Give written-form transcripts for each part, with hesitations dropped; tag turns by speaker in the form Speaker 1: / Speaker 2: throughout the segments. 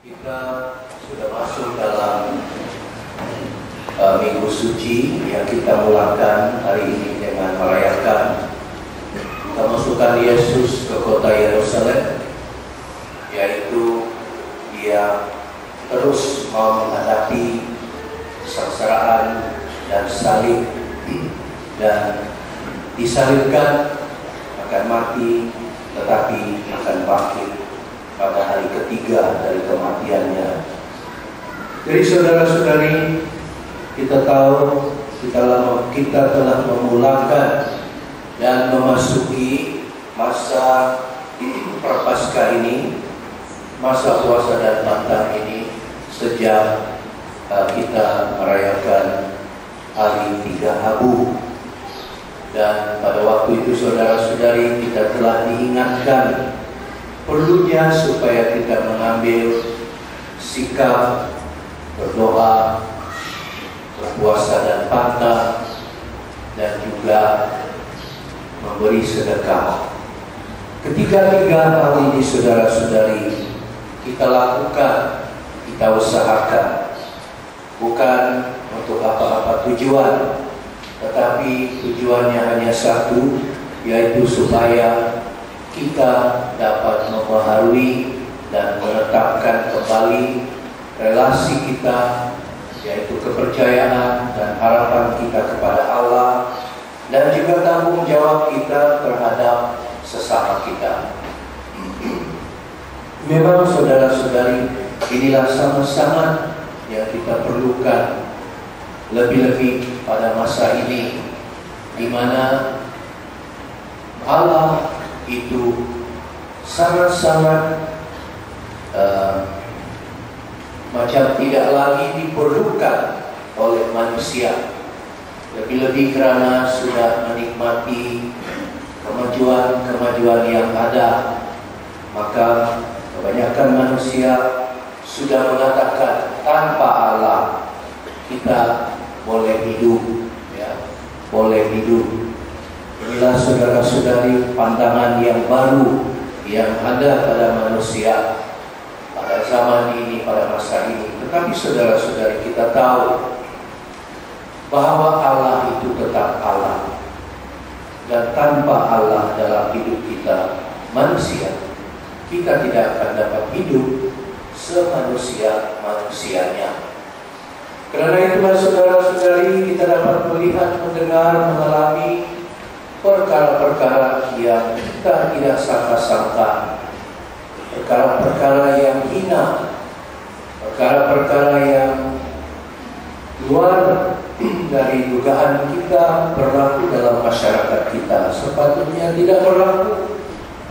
Speaker 1: Kita sudah masuk dalam Minggu Suci yang kita mulakan hari ini dengan merayakan kemasukan Yesus ke kota Yerusalem, yaitu Dia terus mau menghadapi kesengsaraan dan salib, dan disalibkan, akan mati, tetapi akan bangkit pada hari ketiga dari kematiannya. Jadi saudara-saudari, kita tahu kita telah memulakan dan memasuki masa Prapaskah ini, masa puasa dan Natal ini, sejak kita merayakan hari Tiga Abu. Dan pada waktu itu saudara-saudari, kita telah diingatkan perlunya supaya kita mengambil sikap berdoa, berpuasa dan pantang, dan juga memberi sedekah. Ketiga-tiga hal ini saudara-saudari kita lakukan, kita usahakan, bukan untuk apa-apa tujuan, tetapi tujuannya hanya satu, yaitu supaya kita dapat membaharui dan menetapkan kembali relasi kita, yaitu kepercayaan dan harapan kita kepada Allah, dan juga tanggung jawab kita terhadap sesama kita. Memang saudara-saudari, inilah sangat-sangat yang kita perlukan, lebih-lebih pada masa ini, di mana Allah itu sangat-sangat macam tidak lagi diperlukan oleh manusia, lebih-lebih karena sudah menikmati kemajuan yang ada. Maka kebanyakan manusia sudah mengatakan tanpa Allah kita boleh hidup, ya, boleh hidup. Inilah saudara-saudari pandangan yang baru yang ada pada manusia pada zaman ini, pada masa ini. Tetapi saudara-saudari, kita tahu bahwa Allah itu tetap Allah, dan tanpa Allah dalam hidup kita manusia, kita tidak akan dapat hidup semanusia-manusianya. Karena itulah saudara-saudari, kita dapat melihat, mendengar, mengalami perkara-perkara yang kita tidak sangka-sangka, perkara-perkara yang hina, perkara-perkara yang luar dari dugaan kita berlaku dalam masyarakat kita. Sepatutnya tidak berlaku,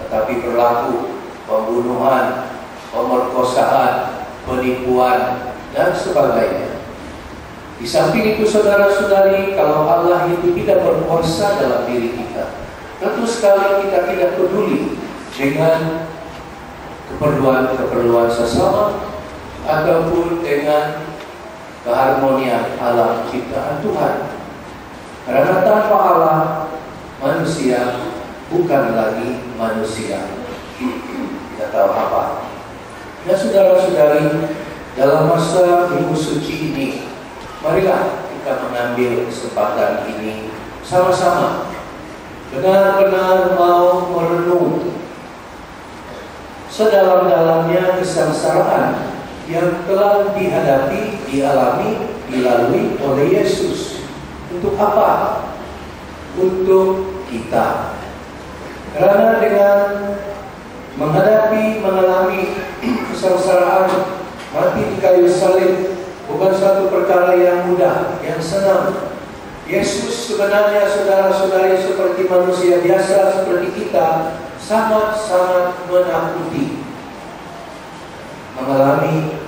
Speaker 1: tetapi berlaku. Pembunuhan, pemerkosaan, penipuan, dan sebagainya. Di samping itu saudara-saudari, kalau Allah itu tidak berkuasa dalam diri kita, tentu sekali kita tidak peduli dengan keperluan sesama ataupun dengan keharmonian alam ciptaan Tuhan. Karena tanpa Allah, manusia bukan lagi manusia. Tidak tahu apa. Ya saudara-saudari, dalam masa Minggu Suci ini, marilah kita mengambil kesempatan ini sama-sama, benar-benar mau merenung sedalam-dalamnya kesengsaraan yang telah dialami, dilalui oleh Yesus. Untuk apa? Untuk kita. Karena dengan mengalami kesengsaraan, mati di kayu salib, bukan satu perkara yang mudah, yang senang. Yesus sebenarnya saudara-saudari seperti manusia biasa seperti kita, sangat-sangat menakuti mengalami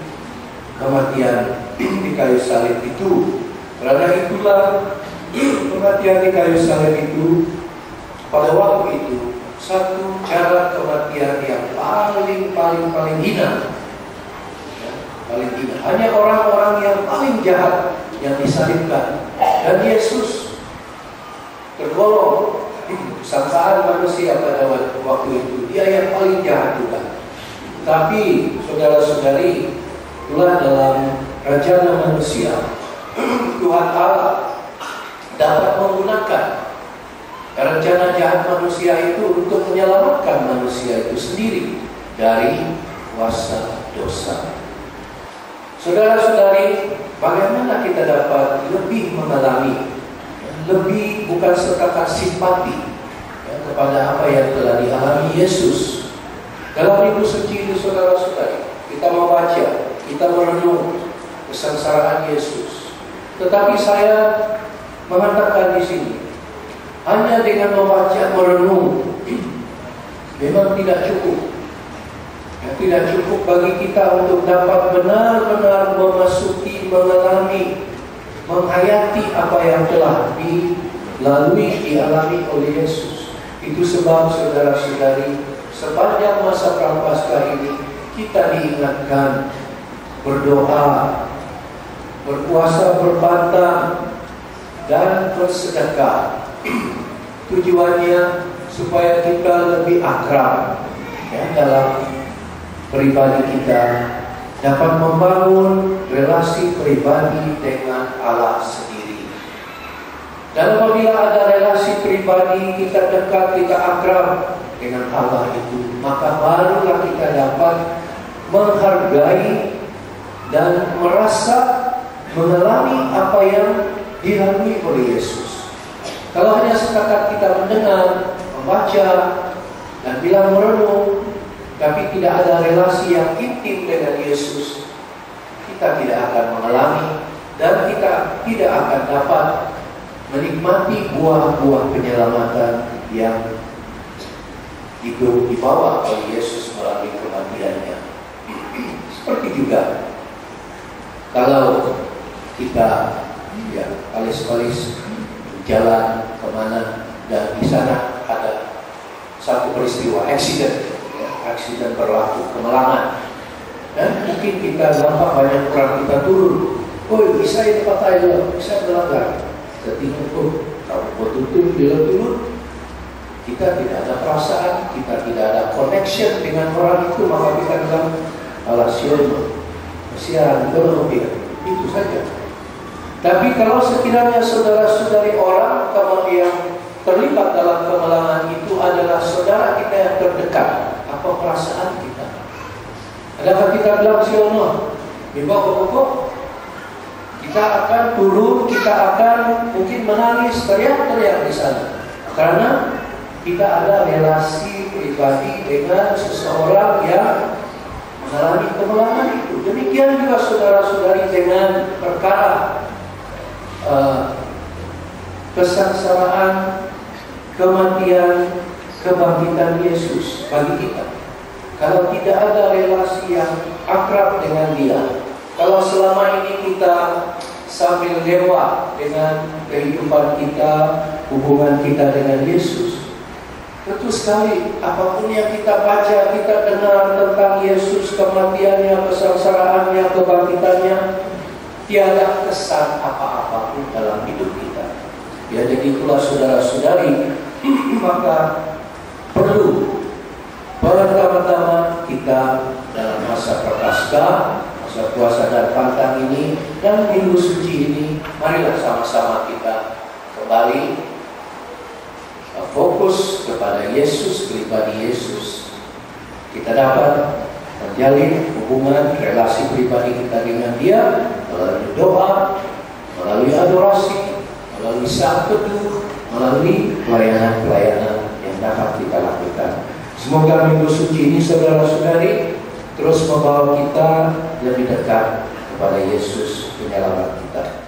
Speaker 1: kematian di kayu salib itu. Karena itulah kematian di kayu salib itu pada waktu itu satu cara kematian yang paling hina. Paling hina. Hanya orang-orang yang paling jahat yang disalibkan, dan Yesus tergolong sangkaan manusia pada waktu itu. Dia yang paling jahat juga. Tapi saudara-saudari, itulah dalam rencana manusia, Tuhan Allah dapat menggunakan rencana jahat manusia itu untuk menyelamatkan manusia itu sendiri dari kuasa dosa. Saudara-saudari, bagaimana kita dapat lebih mengalami, lebih bukan setakat simpati kepada apa yang telah dialami Yesus dalam Minggu Suci ini, saudara-saudari. Kita membaca, kita merenung kesengsaraan Yesus. Tetapi saya mengatakan di sini, hanya dengan membaca, merenung memang tidak cukup. Tidak cukup bagi kita untuk dapat benar-benar memasuki, mengalami, menghayati apa yang telah dialami oleh Yesus. Itu sebab saudara-saudari, sepanjang masa Prapaskah ini kita diingatkan berdoa, berpuasa, berpantang, dan bersedekah. Tujuannya supaya kita lebih akrab dalam pribadi kita, dapat membangun relasi pribadi dengan Allah sendiri. Dan apabila ada relasi pribadi, kita dekat, kita akrab dengan Allah itu, maka barulah kita dapat menghargai dan merasa mengalami apa yang dilalui oleh Yesus. Kalau hanya setakat kita mendengar, membaca, dan bilang merenung, tapi tidak ada relasi yang intim dengan Yesus, kita tidak akan mengalami dan kita tidak akan dapat menikmati buah-buah penyelamatan yang dibawa oleh Yesus melalui kematiannya. Seperti juga kalau kita alis-alis jalan kemana dan di sana ada satu peristiwa accident berlaku, kemalangan, dan mungkin kita nampak banyak orang kita turun, bisa di tempat air, bisa melanggar. Ketika kalau betul-betul bila turun, kita tidak ada perasaan, kita tidak ada connection dengan orang itu, maka kita bilang alasion, kesian, itu saja. Tapi kalau sekiranya saudara-saudari orang yang terlibat dalam kemalangan itu adalah saudara kita yang terdekat, apa perasaan kita? Adakah kita bilang siono, pokok, kita akan turun, kita akan mungkin menangis, teriak-teriak di sana, karena kita ada relasi pribadi dengan seseorang yang mengalami kemalangan itu. Demikian juga saudara-saudari dengan perkara kesengsaraan, kematian, kebangkitan Yesus bagi kita. Kalau tidak ada relasi yang akrab dengan Dia, kalau selama ini kita sambil lewat dengan kehidupan kita, hubungan kita dengan Yesus, tentu sekali apapun yang kita baca, kita dengar tentang Yesus, kematiannya, kesengsaraannya, kebangkitannya, tiada kesan apa-apa pun dalam hidup kita. Ya, jadi itulah saudara-saudari, maka perlu pertama-tama kita dalam masa Prapaskah, masa puasa dan pantang ini, dan Minggu Suci ini, marilah sama-sama kita kembali fokus kepada Yesus, pribadi Yesus. Kita dapat menjalin hubungan, relasi pribadi kita dengan Dia melalui doa, melalui adorasi, melalui saat teduh, melalui pelayanan-pelayanan yang dapat kita lakukan. Semoga Minggu Suci ini saudara-saudari terus membawa kita lebih dekat kepada Yesus penyelamat kita.